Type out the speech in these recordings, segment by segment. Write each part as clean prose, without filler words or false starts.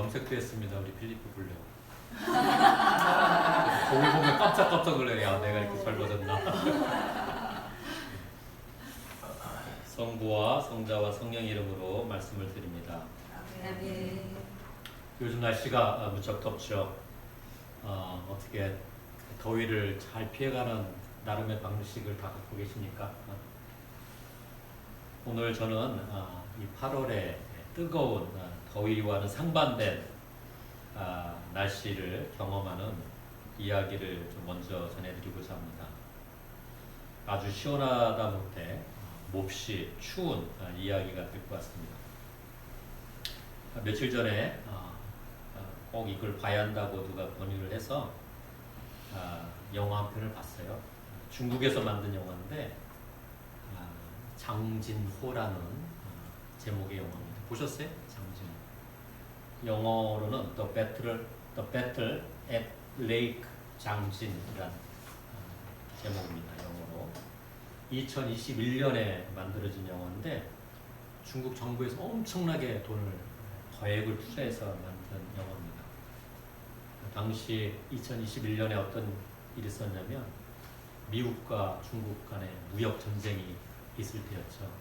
염색도 했습니다. 우리 필리프 보려고. 거울 보면 깜짝깜짝 놀래요. 야, 내가 이렇게 젊어졌나. 성부와 성자와 성령 이름으로 말씀을 드립니다. 아멘. 요즘 날씨가 무척 덥죠. 어떻게 더위를 잘 피해가는 나름의 방식을 다 갖고 계십니까? 오늘 저는 이 8월의 뜨거운 더위와는 상반된 날씨를 경험하는 이야기를 좀 먼저 전해드리고자 합니다. 아주 시원하다 못해 몹시 추운 이야기가 될 것 같습니다. 며칠 전에 꼭 이걸 봐야 한다고 누가 권유를 해서 영화 한 편을 봤어요. 중국에서 만든 영화인데 장진호라는 제목의 영화입니다. 보셨어요? 장진호. 영어로는 The Battle at Lake 장진이라는 제목입니다. 영어로 2021년에 만들어진 영화인데 중국 정부에서 엄청나게 거액을 투자해서 만든 영화입니다. 당시 2021년에 어떤 일이 있었냐면 미국과 중국 간의 무역 전쟁이 있을 때였죠.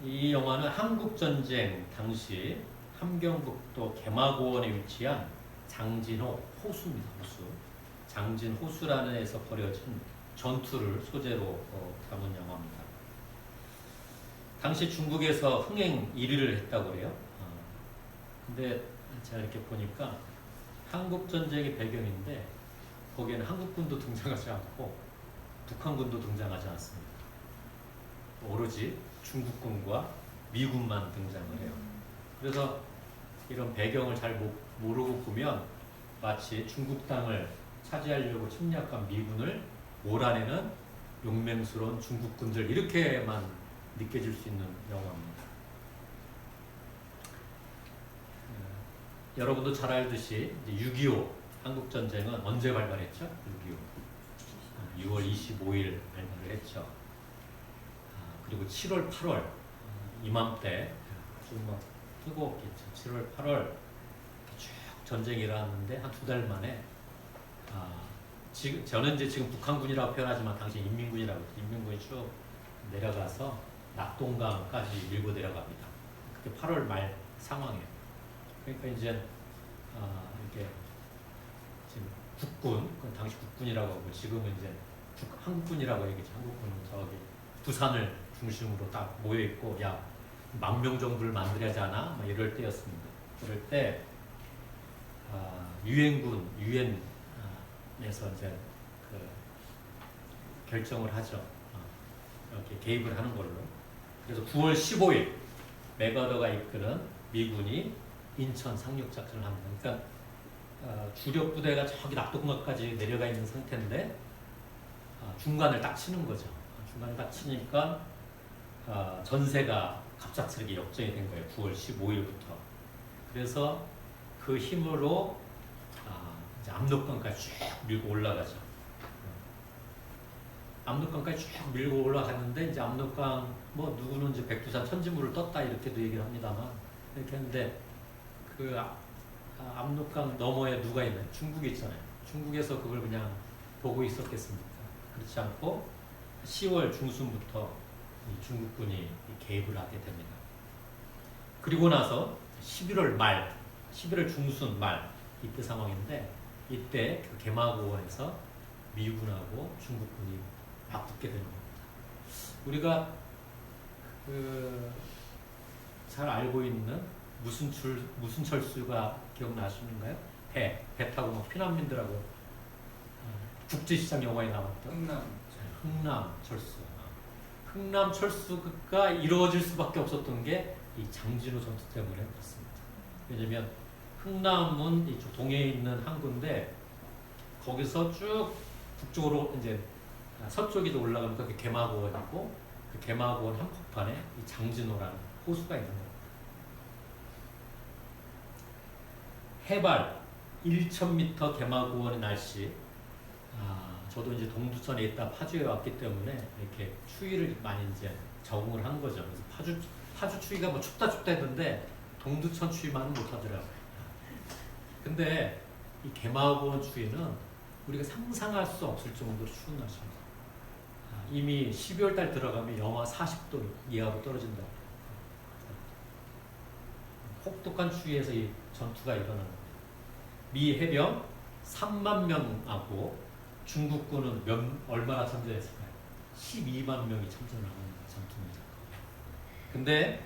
이 영화는 한국전쟁 당시 함경북도 개마고원에 위치한 장진호 호수입니다. 호수. 장진 호수라는 데서 벌여진 전투를 소재로 담은 영화입니다. 당시 중국에서 흥행 1위를 했다고 그래요. 근데 제가 이렇게 보니까 한국전쟁이 배경인데 거기에는 한국군도 등장하지 않고 북한군도 등장하지 않습니다. 오로지 중국군과 미군만 등장을 해요. 그래서 이런 배경을 잘 모르고 보면 마치 중국 땅을 차지하려고 침략한 미군을 몰아내는 용맹스러운 중국군들 이렇게만 느껴질 수 있는 영화입니다. 여러분도 잘 알듯이 6.25 한국전쟁은 언제 발발했죠? 6.25 6월 25일 발발을 했죠. 그리고 7월 8월 이맘때 좀 뜨거웠겠죠. 7월 8월 쭉 전쟁이 일어났는데 한 2달 만에 저는 이제 지금 북한군이라고 표현하지만 당시 인민군이라고 인민군이 쭉 내려가서 낙동강까지 밀고 내려갑니다. 그게 8월 말 상황이에요. 그러니까 이제 이렇게 지금 국군, 당시 국군이라고 하고 지금은 이제 한국군이라고 얘기죠. 한국군은 저기 부산을 중심으로 딱 모여 있고 야 망명 정부를 만들어야지 않아? 막 이럴 때였습니다. 그럴 때 유엔에서 이제 결정을 하죠. 이렇게 개입을 하는 걸로. 그래서 9월 15일 맥어더가 이끄는 미군이 인천 상륙 작전을 합니다. 그러니까 주력 부대가 저기 낙동강까지 내려가 있는 상태인데 중간을 딱 치는 거죠. 중간을 딱 치니까 전세가 갑작스럽게 역전이 된 거예요. 9월 15일부터. 그래서 그 힘으로 이제 압록강까지 쭉 밀고 올라가죠. 압록강까지 쭉 밀고 올라갔는데 이제 압록강 뭐 누구는 이제 백두산 천지물을 떴다 이렇게도 얘기를 합니다만 이렇게 했는데 그 압록강 너머에 누가 있나요? 중국이 있잖아요. 중국에서 그걸 그냥 보고 있었겠습니까? 그렇지 않고 10월 중순부터 중국군이 개입을 하게 됩니다. 그리고 나서 11월 중순 말 이때 상황인데 이때 그 개마고원에서 미군하고 중국군이 막 붙게 되는 겁니다. 우리가 잘 알고 있는 무슨 철수가 기억나시는가요? 배 타고 막 피난민들하고 국제시장 영화에 나왔던 흥남 철수. 흥남 철수가 이루어질 수밖에 없었던 게 이 장진호 전투 때문에 그렇습니다. 왜냐면 흥남은 이쪽 동해에 있는 항구인데 거기서 쭉 북쪽으로 이제 서쪽에도 올라가면 그 개마고원이고 그 개마고원 한복판에 이 장진호라는 호수가 있는 겁니다. 해발 1,000m 개마고원의 날씨. 저도 이제 동두천에 있다 파주에 왔기 때문에 이렇게 추위를 많이 이제 적응을 한 거죠. 그래서 파주 추위가 뭐 춥다 했는데 동두천 추위만은 못하더라고요. 근데 이 개마고원 추위는 우리가 상상할 수 없을 정도로 추운 날씨입니다. 이미 12월 달 들어가면 영하 40도 이하로 떨어진다. 혹독한 추위에서 이 전투가 일어나는 거예요. 미 해병 3만 명하고 중국군은 얼마나 참전했을까요? 12만 명이 참전하는 전투입니다. 근데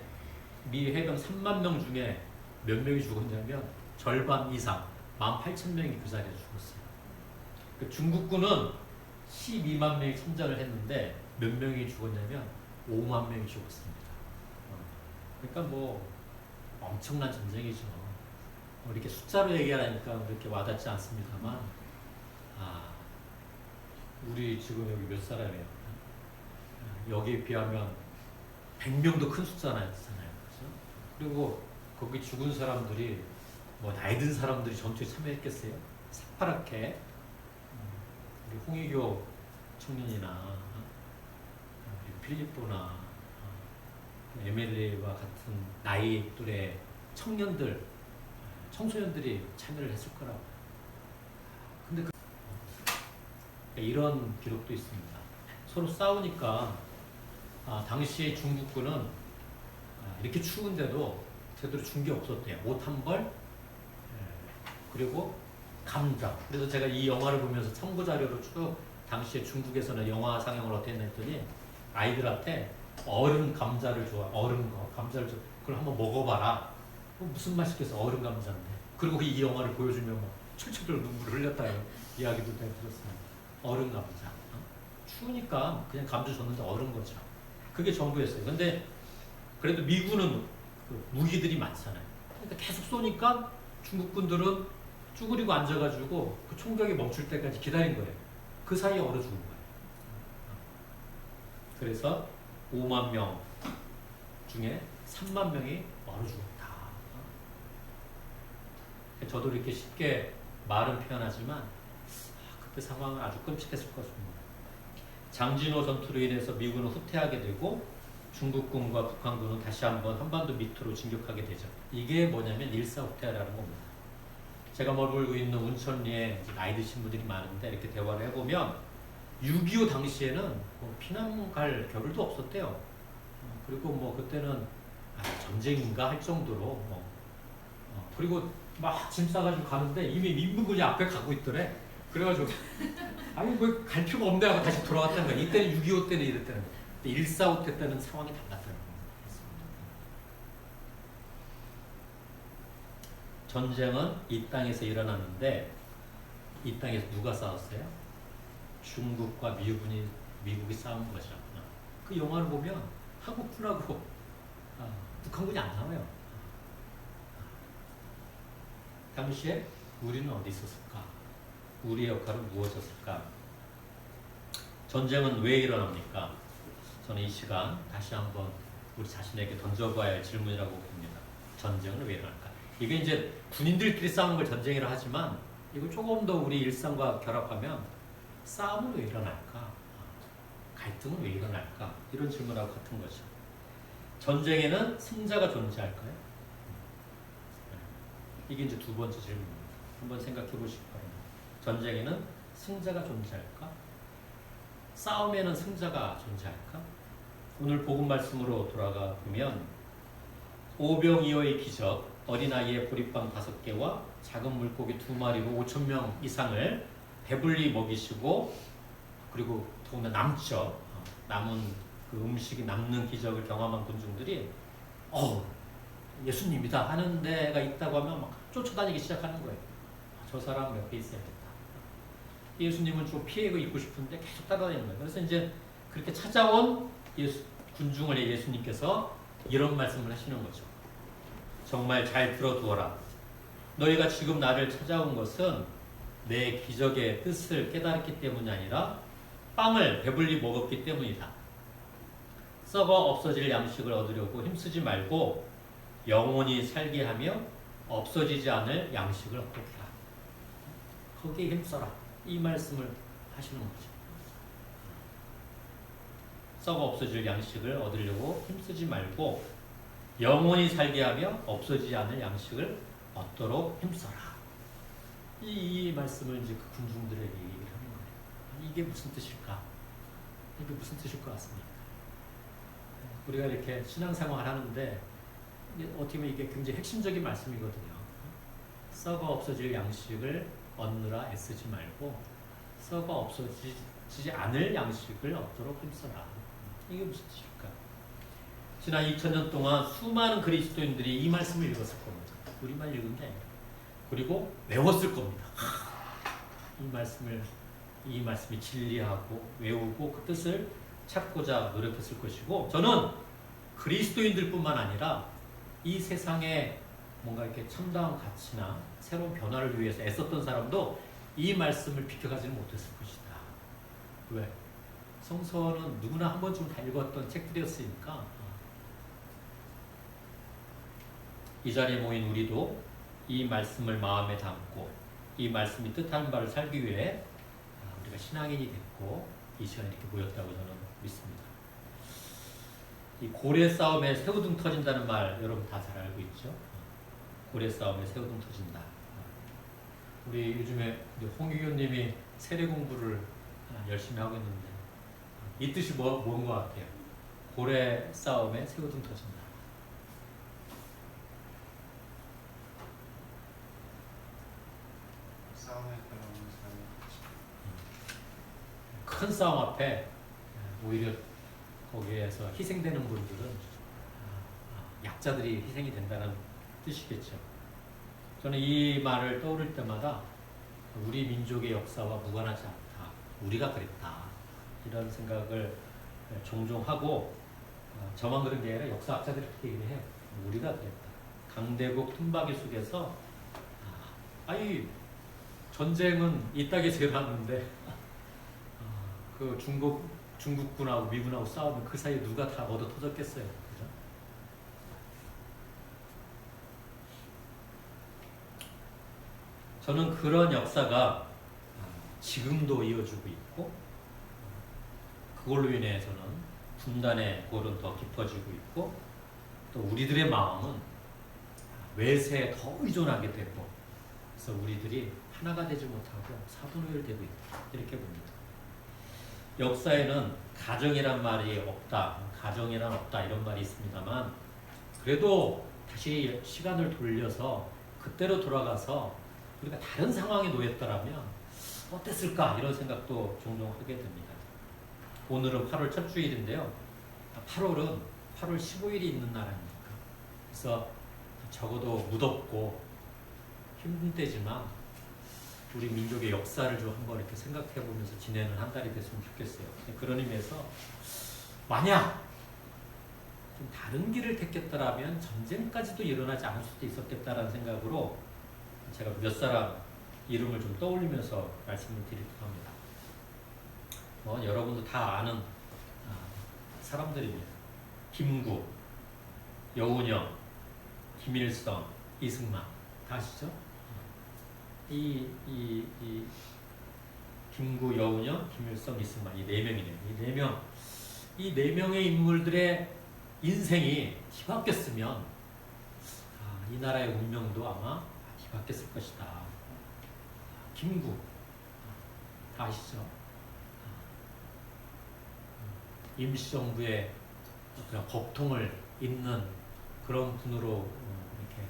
미 해병 3만 명 중에 몇 명이 죽었냐면 절반 이상 18,000명이 그 자리에 죽었어요. 그 중국군은 12만 명이 참전을 했는데 몇 명이 죽었냐면 5만 명이 죽었습니다. 그러니까 뭐 엄청난 전쟁이죠. 이렇게 숫자로 얘기하니까 그렇게 와닿지 않습니다만, 우리 지금 여기 몇 사람이에요? 여기에 비하면 100명도 큰 숫자잖아요. 그렇죠? 그리고 거기 죽은 사람들이 뭐 나이 든 사람들이 전투에 참여했겠어요? 새파랗게 우리 홍익교 청년이나 필리포나 MLA와 같은 나이 또래 청년들, 청소년들이 참여를 했을 거라고. 근데 이런 기록도 있습니다. 서로 싸우니까 당시 중국군은 이렇게 추운데도 제대로 준 게 없었대요. 옷 한 벌, 그리고 감자. 그래서 제가 이 영화를 보면서 참고 자료로 쭉 당시에 중국에서는 영화 상영을 어떻게 했더니 아이들한테 얼음 감자를 얼음 감자를 그걸 한번 먹어봐라. 무슨 맛이겠어? 얼음 감자인데. 그리고 이 영화를 보여주면 막 철철 눈물을 흘렸다 이야기도 내가 들었습니다. 얼음 감자. 추우니까 그냥 감자 줬는데 얼은 거죠. 그게 전부였어요. 근데 그래도 미군은 그 무기들이 많잖아요. 그러니까 계속 쏘니까 중국군들은 쭈그리고 앉아가지고 그 총격이 멈출 때까지 기다린 거예요. 그 사이에 얼어 죽은 거예요. 그래서 5만 명 중에 3만 명이 얼어 죽었다. 저도 이렇게 쉽게 말은 표현하지만 그때 상황은 아주 끔찍했을 것입니다. 장진호 전투로 인해서 미군은 후퇴하게 되고 중국군과 북한군은 다시 한번 한반도 밑으로 진격하게 되죠. 이게 뭐냐면 일사후퇴라는 겁니다. 제가 머물고 있는 운천리에 나이 드신 분들이 많은데 이렇게 대화를 해보면 6.25 당시에는 뭐 피난 갈 겨를도 없었대요. 그리고 뭐 그때는 전쟁인가 할 정도로 그리고 막 짐 싸가지고 가는데 이미 민부군이 앞에 가고 있더래. 그래가지고 아니 뭐 갈 필요가 없네 하고 다시 돌아왔다는 거야. 이때는 6.25 때는 이랬다는 거야. 1.45 때는 상황이 달랐다는 거야. 전쟁은 이 땅에서 일어났는데 이 땅에서 누가 싸웠어요? 중국과 미국이 싸운 거죠. 그 영화를 보면 한국군하고 북한군이 안 나와요. 당시에 우리는 어디 있었을까? 우리의 역할은 무엇이었을까? 전쟁은 왜 일어납니까? 저는 이 시간 다시 한번 우리 자신에게 던져봐야 할 질문이라고 봅니다. 전쟁은 왜 일어날까? 이게 이제 군인들끼리 싸우는 걸 전쟁이라 하지만 이거 조금 더 우리 일상과 결합하면 싸움은 왜 일어날까? 갈등은 왜 일어날까? 이런 질문하고 같은 거죠. 전쟁에는 승자가 존재할까요? 이게 이제 두 번째 질문입니다. 한번 생각해 보시기 바랍니다. 전쟁에는 승자가 존재할까? 싸움에는 승자가 존재할까? 오늘 복음 말씀으로 돌아가 보면 오병이어의 기적, 어린아이의 보리빵 5개와 작은 물고기 2마리로 5,000명 이상을 배불리 먹이시고 그리고 더구나 남죠. 남은 그 음식이 남는 기적을 경험한 군중들이 예수님이다 하는 데가 있다고 하면 막 쫓아다니기 시작하는 거예요. 저 사람 옆에 있어야겠다. 예수님은 좀 피해고 있고 싶은데 계속 따라다니는 거예요. 그래서 이제 그렇게 찾아온 군중을 예수님께서 이런 말씀을 하시는 거죠. 정말 잘 들어두어라. 너희가 지금 나를 찾아온 것은 내 기적의 뜻을 깨달았기 때문이 아니라 빵을 배불리 먹었기 때문이다. 썩어 없어질 양식을 얻으려고 힘쓰지 말고 영원히 살게 하며 없어지지 않을 양식을 얻게 하라. 거기에 힘써라. 이 말씀을 하시는 거죠. 썩어 없어질 양식을 얻으려고 힘쓰지 말고 영원히 살게 하며 없어지지 않을 양식을 얻도록 힘써라. 이 말씀을 이제 그 군중들에게 얘기를 하는 거예요. 이게 무슨 뜻일까? 이게 무슨 뜻일 것 같습니까? 우리가 이렇게 신앙생활을 하는데 어떻게 보면 이게 굉장히 핵심적인 말씀이거든요. 썩어 없어질 양식을 얻느라 애쓰지 말고 썩어 없어지지 않을 양식을 얻도록 힘써라. 이게 무슨 뜻일까? 지난 2000년 동안 수많은 그리스도인들이 이 말씀을 읽었을 겁니다. 우리만 읽은 게 아니라. 그리고 외웠을 겁니다. 이 말씀이 진리하고 외우고 그 뜻을 찾고자 노력했을 것이고, 저는 그리스도인들뿐만 아니라 이 세상에 뭔가 이렇게 참다운 가치나 새로운 변화를 위해서 애썼던 사람도 이 말씀을 비켜가지는 못했을 것이다. 왜? 성서는 누구나 한 번쯤 다 읽었던 책들이었으니까. 이 자리에 모인 우리도 이 말씀을 마음에 담고 이 말씀이 뜻하는 바를 살기 위해 우리가 신앙인이 됐고 이 시간에 이렇게 모였다고 저는 믿습니다. 이 고래 싸움에 새우등 터진다는 말 여러분 다 잘 알고 있죠? 고래 싸움에 새우등 터진다. 우리 요즘에 홍유교님이 세례 공부를 열심히 하고 있는데 이 뜻이 뭔 것 같아요? 고래 싸움에 새우등 터진다. 큰 싸움 앞에 오히려 거기에서 희생되는 분들은 약자들이 희생이 된다는 뜻이겠죠. 저는 이 말을 떠오를 때마다 우리 민족의 역사와 무관하지 않다. 우리가 그랬다. 이런 생각을 종종 하고, 저만 그런 게 아니라 역사학자들이 그렇게 얘기를 해요. 우리가 그랬다. 강대국 tum박이 속에서 아니 전쟁은 이 땅에서 일어났는데 그 중국군하고 미군하고 싸우면 그 사이에 누가 다 얻어 터졌겠어요. 그죠? 저는 그런 역사가 지금도 이어지고 있고, 그걸로 인해서는 분단의 골은 더 깊어지고 있고, 또 우리들의 마음은 외세에 더 의존하게 되고, 그래서 우리들이 하나가 되지 못하고 사분오열되고 있다. 이렇게 봅니다. 역사에는 가정이란 말이 없다, 가정이란 없다 이런 말이 있습니다만, 그래도 다시 시간을 돌려서 그때로 돌아가서 우리가 다른 상황에 놓였더라면 어땠을까 이런 생각도 종종 하게 됩니다. 오늘은 8월 첫 주일인데요. 8월은 8월 15일이 있는 날아닙니까? 그래서 적어도 무덥고 힘든 때지만 우리 민족의 역사를 좀 한번 이렇게 생각해 보면서 지내는 한 달이 됐으면 좋겠어요. 그런 의미에서 만약 좀 다른 길을 택했더라면 전쟁까지도 일어나지 않을 수도 있었겠다라는 생각으로 제가 몇 사람 이름을 좀 떠올리면서 말씀을 드리려고 합니다. 여러분도 다 아는 사람들입니다. 김구, 여운형, 김일성, 이승만 다 아시죠? 이 김구, 여운형, 김일성, 이승만 이 네 명이네요. 이 네 명의 인물들의 인생이 뒤바뀌었으면 이 나라의 운명도 아마 뒤바뀌었을 것이다. 김구 다 아시죠? 임시정부의 그런 법통을 잇는 그런 분으로 이렇게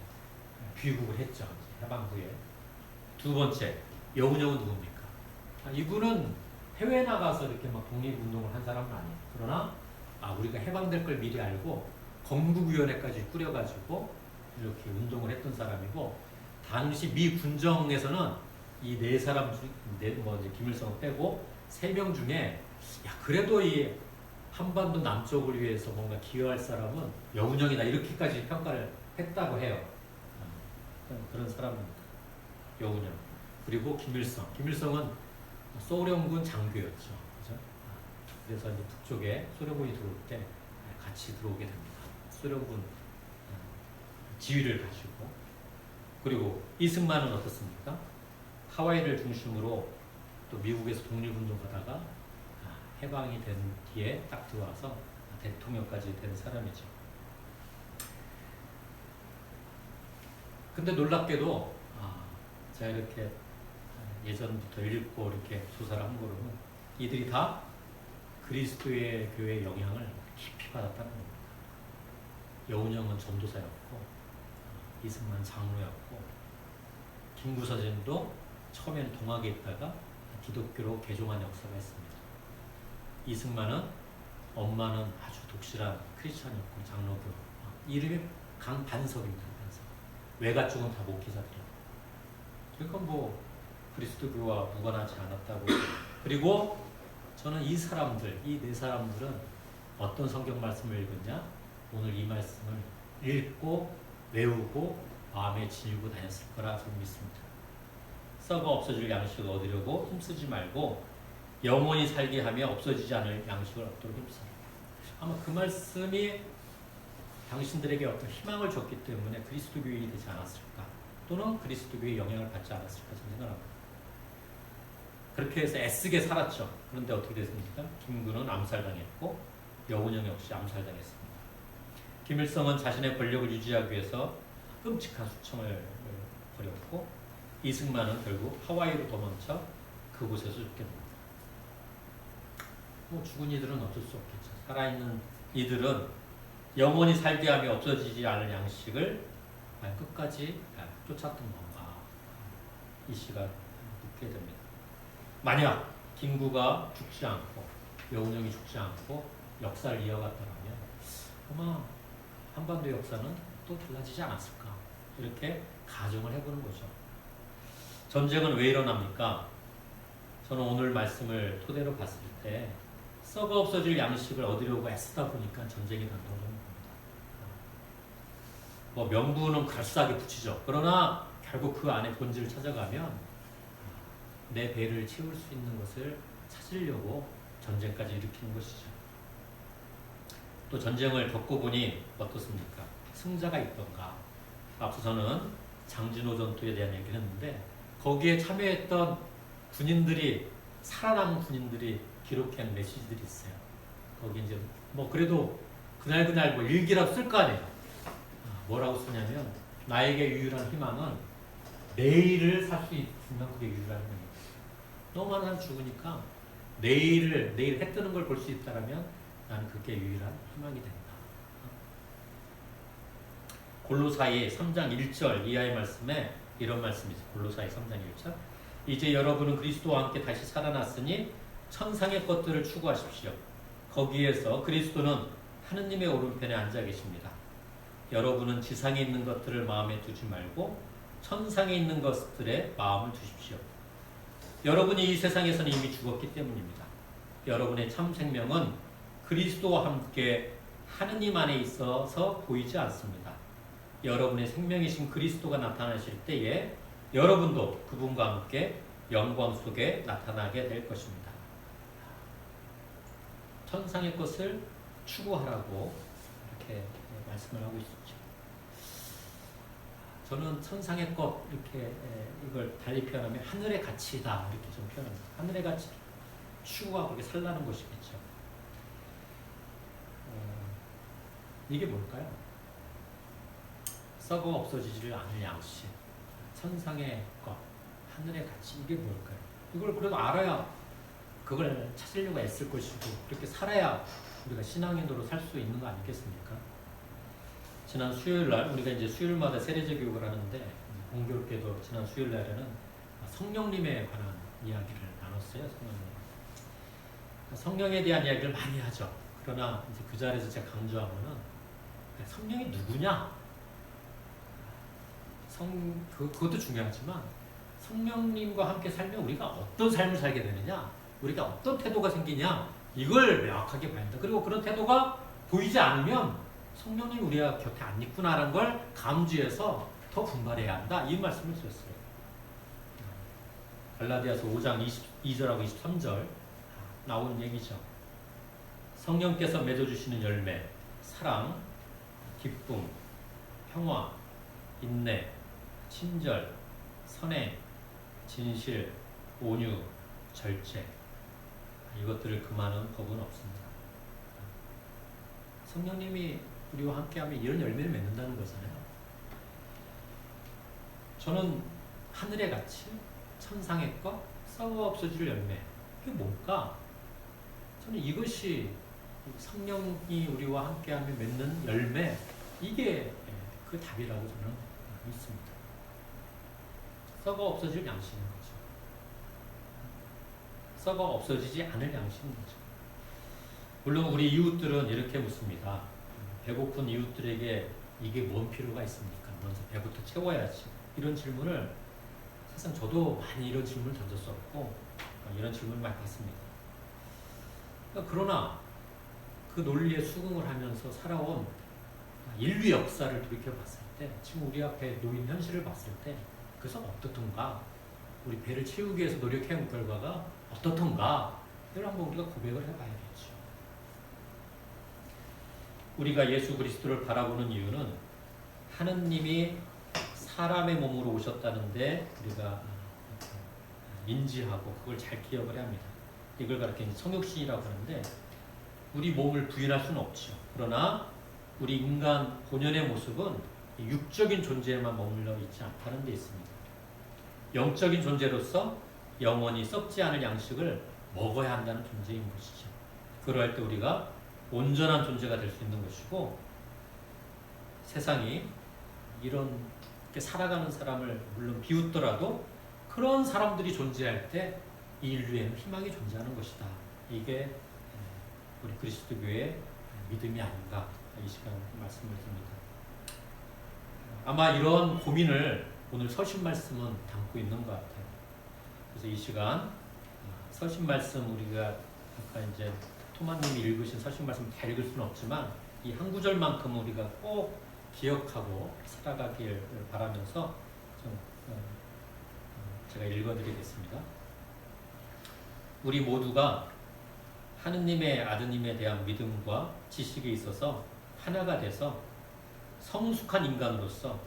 귀국을 했죠. 해방 후에. 두 번째, 여운형은 누굽니까? 이분은 해외에 나가서 이렇게 막 독립운동을 한 사람은 아니에요. 그러나 우리가 해방될 걸 미리 알고 건국위원회까지 꾸려가지고 이렇게 운동을 했던 사람이고, 당시 미 군정에서는 이 네 사람 이제 김일성을 빼고 3명 중에 그래도 이 한반도 남쪽을 위해서 뭔가 기여할 사람은 여운형이다 이렇게까지 평가를 했다고 해요. 그런 사람입니다. 여운형. 그리고 김일성은 소련군 장교였죠. 그죠? 그래서 이제 북쪽에 소련군이 들어올 때 같이 들어오게 됩니다. 소련군 지휘를 가지고. 그리고 이승만은 어떻습니까? 하와이를 중심으로 또 미국에서 독립운동하다가 해방이 된 뒤에 딱 들어와서 대통령까지 된 사람이죠. 근데 놀랍게도 제가 이렇게 예전부터 읽고 이렇게 조사를 한 거로는 이들이 다 그리스도의 교회의 영향을 깊이 받았다는 겁니다. 여운형은 전도사였고, 이승만 장로였고, 김구서진도 처음에는 동학에 있다가 기독교로 개종한 역사가 있습니다. 이승만은 엄마는 아주 독실한 크리스천이었고 장로교. 이름이 강반석입니다. 반석. 외가 쪽은 다 목회자들이에요. 그러니까 뭐 그리스도교와 무관하지 않았다고. 그리고 저는 이 사람들, 이 네 사람들은 어떤 성경 말씀을 읽었냐? 오늘 이 말씀을 읽고 외우고 마음에 지니고 다녔을 거라 저는 믿습니다. 썩어 없어질 양식을 얻으려고 힘쓰지 말고 영원히 살게 하며 없어지지 않을 양식을 얻도록 힘쓰라. 아마 그 말씀이 당신들에게 어떤 희망을 줬기 때문에 그리스도교인이 되지 않았을까, 또는 그리스도교의 영향을 받지 않았을까 저는 생각합니다. 그렇게 해서 애쓰게 살았죠. 그런데 어떻게 됐습니까? 김구는 암살당했고 여운형 역시 암살당했습니다. 김일성은 자신의 권력을 유지하기 위해서 끔찍한 수청을 벌였고, 이승만은 결국 하와이로 도망쳐 그곳에서 죽게 됩니다. 뭐 죽은 이들은 어쩔 수 없겠죠. 살아있는 이들은 영원히 살게 하며 없어지지 않을 양식을 끝까지 쫓았던 건가, 이 시가 묻게 됩니다. 만약 김구가 죽지 않고 여운형이 죽지 않고 역사를 이어갔더라면 아마 한반도 역사는 또 달라지지 않았을까, 이렇게 가정을 해보는 거죠. 전쟁은 왜 일어납니까? 저는 오늘 말씀을 토대로 봤을 때 썩어 없어질 양식을 얻으려고 애쓰다 보니까 전쟁이 난다고 합니다. 뭐 명분은 그럴싸하게 붙이죠. 그러나 결국 그 안에 본질을 찾아가면 내 배를 채울 수 있는 것을 찾으려고 전쟁까지 일으키는 것이죠. 또 전쟁을 겪어보니 어떻습니까? 승자가 있던가. 앞서 저는 장진호 전투에 대한 얘기를 했는데 거기에 참여했던 군인들이, 살아남은 군인들이 기록한 메시지들이 있어요. 거기 이제 뭐 그래도 그날 뭐 일기라도 쓸 거 아니에요. 뭐라고 쓰냐면, 나에게 유일한 희망은 내일을 살 수 있으면 그게 유일한 희망이에요. 너무 많은 사람 죽으니까 내일 해 뜨는 걸 볼 수 있다면 나는 그게 유일한 희망이 된다. 골로사이 3장 1절 이하의 말씀에 이런 말씀이 있어요. 골로사이 3장 1절. 이제 여러분은 그리스도와 함께 다시 살아났으니 천상의 것들을 추구하십시오. 거기에서 그리스도는 하느님의 오른편에 앉아 계십니다. 여러분은 지상에 있는 것들을 마음에 두지 말고 천상에 있는 것들에 마음을 두십시오. 여러분이 이 세상에서는 이미 죽었기 때문입니다. 여러분의 참 생명은 그리스도와 함께 하느님 안에 있어서 보이지 않습니다. 여러분의 생명이신 그리스도가 나타나실 때에 여러분도 그분과 함께 영광 속에 나타나게 될 것입니다. 천상의 것을 추구하라고 이렇게 말씀을 하고 있었죠. 저는 천상의 것, 이렇게 이걸 달리 표현하면 하늘의 가치다, 이렇게 좀 표현합니다. 하늘의 가치 추구하고 그렇게 살라는 것이겠죠. 이게 뭘까요? 썩어 없어지지를 않을 양식, 천상의 것, 하늘의 가치, 이게 뭘까요? 이걸 그래도 알아야 그걸 찾으려고 애쓸 것이고, 그렇게 살아야 우리가 신앙인으로 살 수 있는 거 아니겠습니까? 지난 수요일날, 우리가 이제 수요일마다 세례제 교육을 하는데, 공교롭게도 지난 수요일날에는 성령님에 관한 이야기를 나눴어요. 성령에 대한 이야기를 많이 하죠. 그러나 이제 그 자리에서 제가 강조한 거는 성령이 누구냐? 그것도 중요하지만 성령님과 함께 살면 우리가 어떤 삶을 살게 되느냐, 우리가 어떤 태도가 생기냐, 이걸 명확하게 봐야 한다. 그리고 그런 태도가 보이지 않으면 성령님이 우리가 곁에 안 있구나라는 걸 감지해서 더 분발해야 한다, 이 말씀을 드렸어요. 갈라디아서 5장 22절하고 23절 나온 얘기죠. 성령께서 맺어주시는 열매, 사랑, 기쁨, 평화, 인내, 친절, 선행, 진실, 온유, 절제, 이것들을 금하는 법은 없습니다. 성령님이 우리와 함께하면 이런 열매를 맺는다는 거잖아요. 저는 하늘의 가치, 천상의 것, 썩어 없어질 열매. 이게 뭘까? 저는 이것이 성령이 우리와 함께하며 맺는 열매, 이게 그 답이라고 저는 믿습니다. 썩어 없어질 양식인 거죠. 썩어 없어지지 않을 양식인 거죠. 물론 우리 이웃들은 이렇게 묻습니다. 배고픈 이웃들에게 이게 뭔 필요가 있습니까? 먼저 배부터 채워야지. 이런 질문을 사실 저도 많이 이런 질문을 던졌었고 이런 질문을 많이 받습니다. 그러나 그 논리에 수긍을 하면서 살아온 인류 역사를 돌이켜봤을 때 지금 우리 앞에 놓인 현실을 봤을 때 그래서 어떻던가 우리 배를 채우기 위해서 노력해온 결과가 어떻던가 이걸 한번 우리가 고백을 해봐야겠죠. 우리가 예수 그리스도를 바라보는 이유는 하느님이 사람의 몸으로 오셨다는데 우리가 인지하고 그걸 잘 기억을 해야 합니다. 이걸 가르치는 성육신이라고 하는데 우리 몸을 부인할 수는 없죠. 그러나 우리 인간 본연의 모습은 육적인 존재에만 머물러 있지 않다는 데 있습니다. 영적인 존재로서 영원히 썩지 않을 양식을 먹어야 한다는 존재인 것이죠. 그럴 때 우리가 온전한 존재가 될 수 있는 것이고 세상이 이렇게 살아가는 사람을 물론 비웃더라도 그런 사람들이 존재할 때 이 인류에는 희망이 존재하는 것이다. 이게 우리 그리스도교의 믿음이 아닌가 이 시간 말씀을 드립니다. 아마 이런 고민을 오늘 서신 말씀은 담고 있는 것 같아요. 그래서 이 시간 서신 말씀 우리가 아까 이제 토마님이 읽으신 서신 말씀 다 읽을 수는 없지만 이 한 구절만큼 우리가 꼭 기억하고 살아가길 바라면서 좀 제가 읽어드리겠습니다. 우리 모두가 하느님의 아드님에 대한 믿음과 지식에 있어서 하나가 돼서 성숙한 인간으로서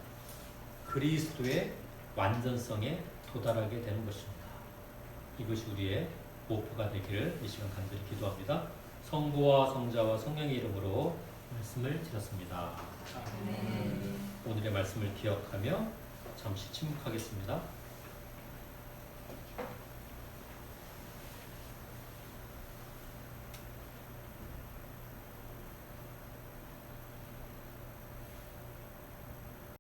그리스도의 완전성에 도달하게 되는 것입니다. 이것이 우리의 목표가 되기를 이 시간 간절히 기도합니다. 성부와 성자와 성령의 이름으로 말씀을 드렸습니다. 오늘의 말씀을 기억하며 잠시 침묵하겠습니다.